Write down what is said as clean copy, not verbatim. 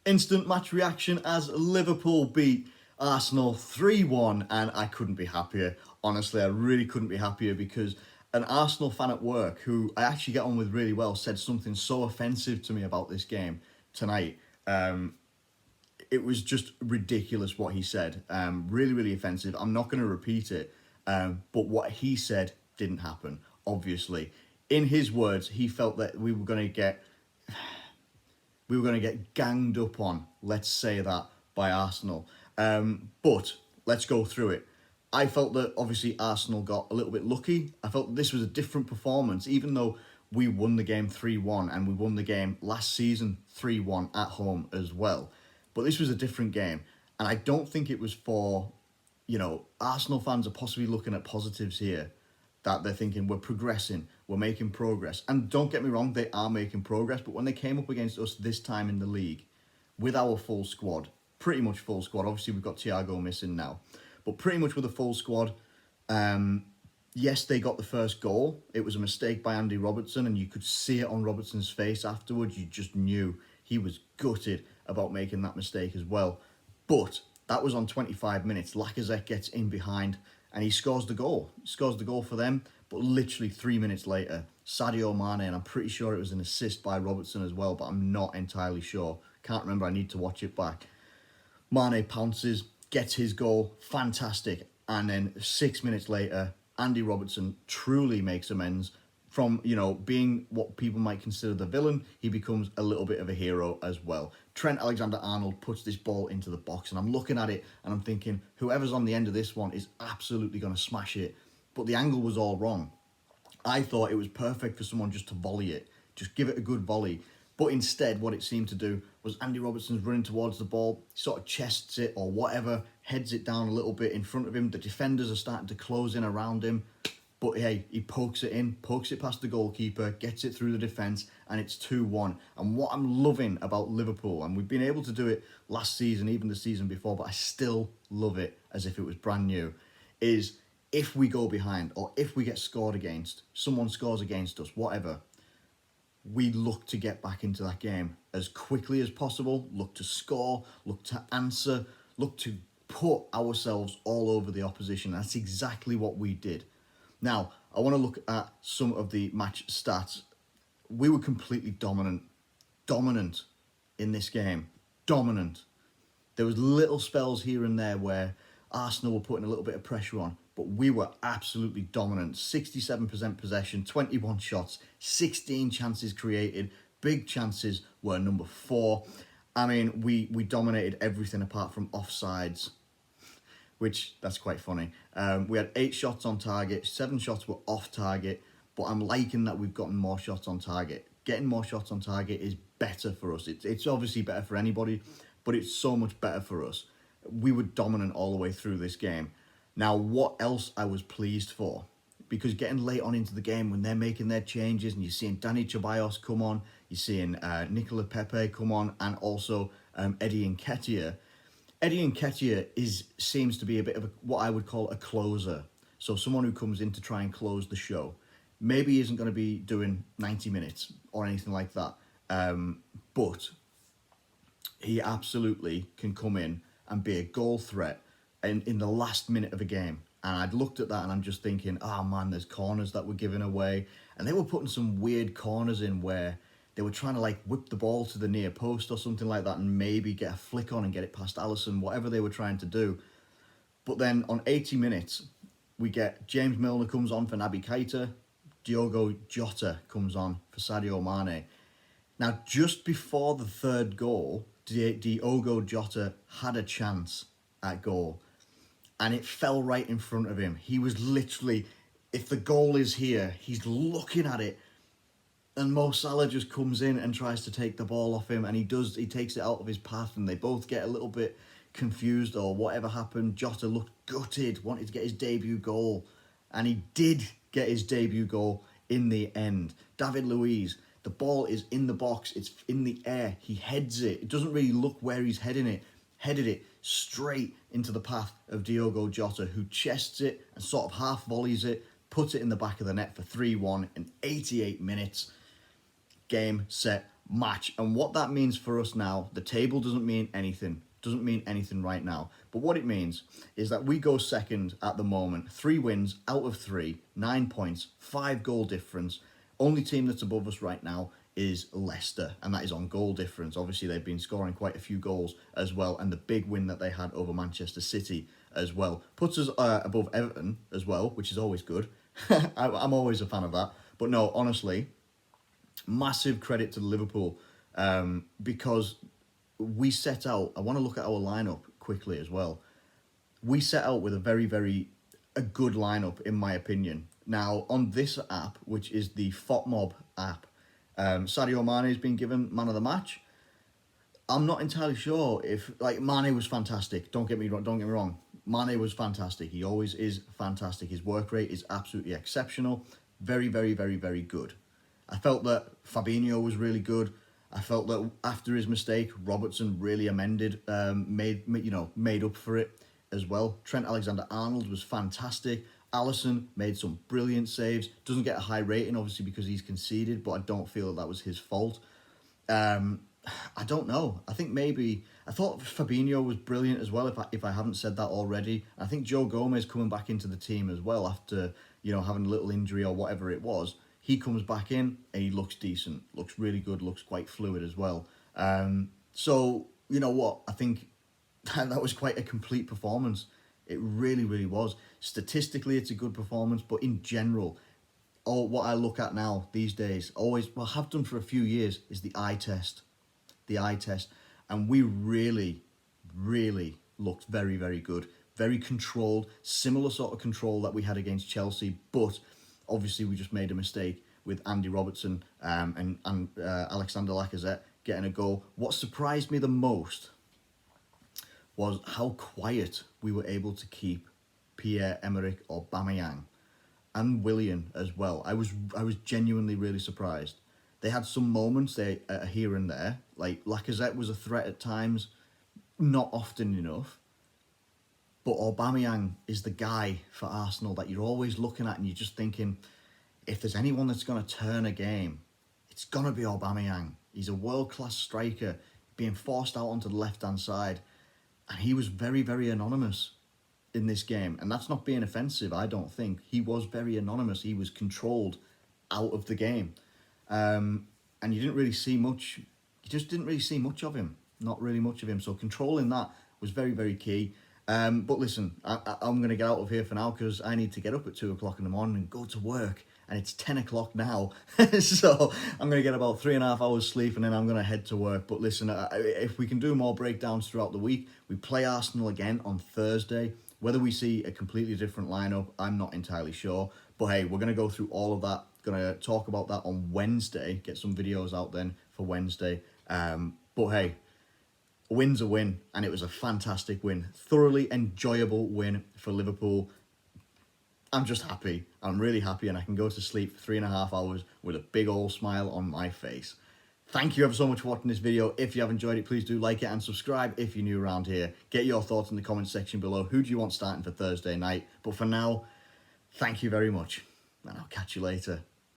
Instant match reaction as Liverpool beat Arsenal 3-1, and I couldn't be happier. Honestly, I really couldn't be happier because an Arsenal fan at work, who I actually get on with really well, said something so offensive to me about this game tonight. It was just ridiculous what he said. Really, really offensive. I'm not going to repeat it, but what he said didn't happen, obviously. In his words, he felt that we were going to get ganged up on, let's say that, by Arsenal. But let's go through it. I felt that obviously Arsenal got a little bit lucky. I felt this was a different performance, even though we won the game 3-1 and we won the game last season 3-1 at home as well. But this was a different game. And I don't think it was for, Arsenal fans are possibly looking at positives here, that they're thinking we're progressing, we're making progress. And don't get me wrong, they are making progress, but when they came up against us this time in the league, with our full squad, pretty much full squad, obviously we've got Thiago missing now, but pretty much with a full squad, yes, they got the first goal. It was a mistake by Andy Robertson, and you could see it on Robertson's face afterwards. You just knew he was gutted about making that mistake as well. But that was on 25 minutes. Lacazette gets in behind, and he scores the goal. He scores the goal for them, but literally 3 minutes later, Sadio Mane, and I'm pretty sure it was an assist by Robertson as well, but I'm not entirely sure. Can't remember, I need to watch it back. Mane pounces, gets his goal, fantastic. And then 6 minutes later, Andy Robertson truly makes amends from, being what people might consider the villain. He becomes a little bit of a hero as well. Trent Alexander-Arnold puts this ball into the box, and I'm looking at it and I'm thinking, whoever's on the end of this one is absolutely going to smash it. But the angle was all wrong. I thought it was perfect for someone just to volley it, just give it a good volley. But instead, what it seemed to do was Andy Robertson's running towards the ball, sort of chests it or whatever, heads it down a little bit in front of him. The defenders are starting to close in around him. But hey, he pokes it past the goalkeeper, gets it through the defence, and it's 2-1. And what I'm loving about Liverpool, and we've been able to do it last season, even the season before, but I still love it as if it was brand new, is if we go behind or if we get scored against, someone scores against us, whatever, we look to get back into that game as quickly as possible, look to score, look to answer, look to put ourselves all over the opposition. That's exactly what we did. Now, I want to look at some of the match stats. We were completely dominant in this game. Dominant. There was little spells here and there where Arsenal were putting a little bit of pressure on, but we were absolutely dominant. 67% possession, 21 shots, 16 chances created. Big chances were number 4. I mean, we dominated everything apart from offsides, which, that's quite funny. We had 8 shots on target, 7 shots were off target, but I'm liking that we've gotten more shots on target. Getting more shots on target is better for us. It's obviously better for anybody, but it's so much better for us. We were dominant all the way through this game. Now, what else I was pleased for? Because getting late on into the game when they're making their changes and you're seeing Dani Ceballos come on, you're seeing Nicola Pepe come on, and also Eddie Nketiah. Eddie Nketiah seems to be a bit of what I would call a closer. So someone who comes in to try and close the show. Maybe he isn't going to be doing 90 minutes or anything like that. But he absolutely can come in and be a goal threat in the last minute of a game. And I'd looked at that and I'm just thinking, oh man, there's corners that were given away. And they were putting some weird corners in where they were trying to whip the ball to the near post or something like that and maybe get a flick on and get it past Alisson, whatever they were trying to do. But then on 80 minutes, we get James Milner comes on for Naby Keita, Diogo Jota comes on for Sadio Mane. Now, just before the third goal, Diogo Jota had a chance at goal, and it fell right in front of him. He was literally, if the goal is here, he's looking at it, and Mo Salah just comes in and tries to take the ball off him, and he takes it out of his path, and they both get a little bit confused or whatever happened. Jota looked gutted, wanted to get his debut goal, and he did get his debut goal in the end. David Luiz, the ball is in the box, it's in the air, he heads it. It doesn't really look where he's heading it. Headed it straight into the path of Diogo Jota, who chests it and sort of half volleys it, puts it in the back of the net for 3-1 in 88 minutes. Game, set, match. And what that means for us now, the table doesn't mean anything. Doesn't mean anything right now. But what it means is that we go second at the moment. 3 wins out of 3, 9 points, 5 goal difference. Only team that's above us right now is Leicester, and that is on goal difference. Obviously, they've been scoring quite a few goals as well, and the big win that they had over Manchester City as well puts us above Everton as well, which is always good. I'm always a fan of that. But no, honestly, massive credit to Liverpool, because we set out. I want to look at our lineup quickly as well. We set out with a a good lineup, in my opinion. Now, on this app, which is the FOTMob app, Sadio Mane has been given man of the match. I'm not entirely sure if, like, Mane was fantastic. Don't get me wrong. Mane was fantastic. He always is fantastic. His work rate is absolutely exceptional. Very, very good. I felt that Fabinho was really good. I felt that after his mistake, Robertson really amended, made up for it as well. Trent Alexander-Arnold was fantastic. Alisson made some brilliant saves. Doesn't get a high rating, obviously, because he's conceded, but I don't feel that was his fault. I don't know. I thought Fabinho was brilliant as well, if I haven't said that already. I think Joe Gomez coming back into the team as well after, having a little injury or whatever it was. He comes back in and he looks decent, looks really good, looks quite fluid as well. So, you know what? I think that was quite a complete performance. It really was. Statistically, it's a good performance, but in general, what I look at now these days, have done for a few years, is the eye test. The eye test. And we really looked very good. Very controlled, similar sort of control that we had against Chelsea, but obviously we just made a mistake with Andy Robertson and Alexander Lacazette getting a goal. What surprised me the most was how quiet we were able to keep Pierre-Emerick Aubameyang and Willian as well. I was genuinely really surprised. They had some moments here and there. Like, Lacazette was a threat at times, not often enough. But Aubameyang is the guy for Arsenal that you're always looking at and you're just thinking, if there's anyone that's going to turn a game, it's going to be Aubameyang. He's a world-class striker being forced out onto the left-hand side. And he was very anonymous in this game. And that's not being offensive, I don't think. He was very anonymous. He was controlled out of the game. And you didn't really see much. You just didn't really see much of him. Not really much of him. So controlling that was very key. But listen, I'm going to get out of here for now because I need to get up at 2 o'clock in the morning and go to work. And it's 10 o'clock now. So I'm going to get about 3.5 hours sleep and then I'm going to head to work. But listen, if we can do more breakdowns throughout the week, we play Arsenal again on Thursday. Whether we see a completely different lineup, I'm not entirely sure. But hey, we're going to go through all of that. Going to talk about that on Wednesday. Get some videos out then for Wednesday. But hey, a win's a win, and it was a fantastic win. Thoroughly enjoyable win for Liverpool. I'm just happy. I'm really happy, and I can go to sleep for 3.5 hours with a big old smile on my face. Thank you ever so much for watching this video. If you have enjoyed it, please do like it and subscribe if you're new around here. Get your thoughts in the comment section below. Who do you want starting for Thursday night? But for now, thank you very much, and I'll catch you later.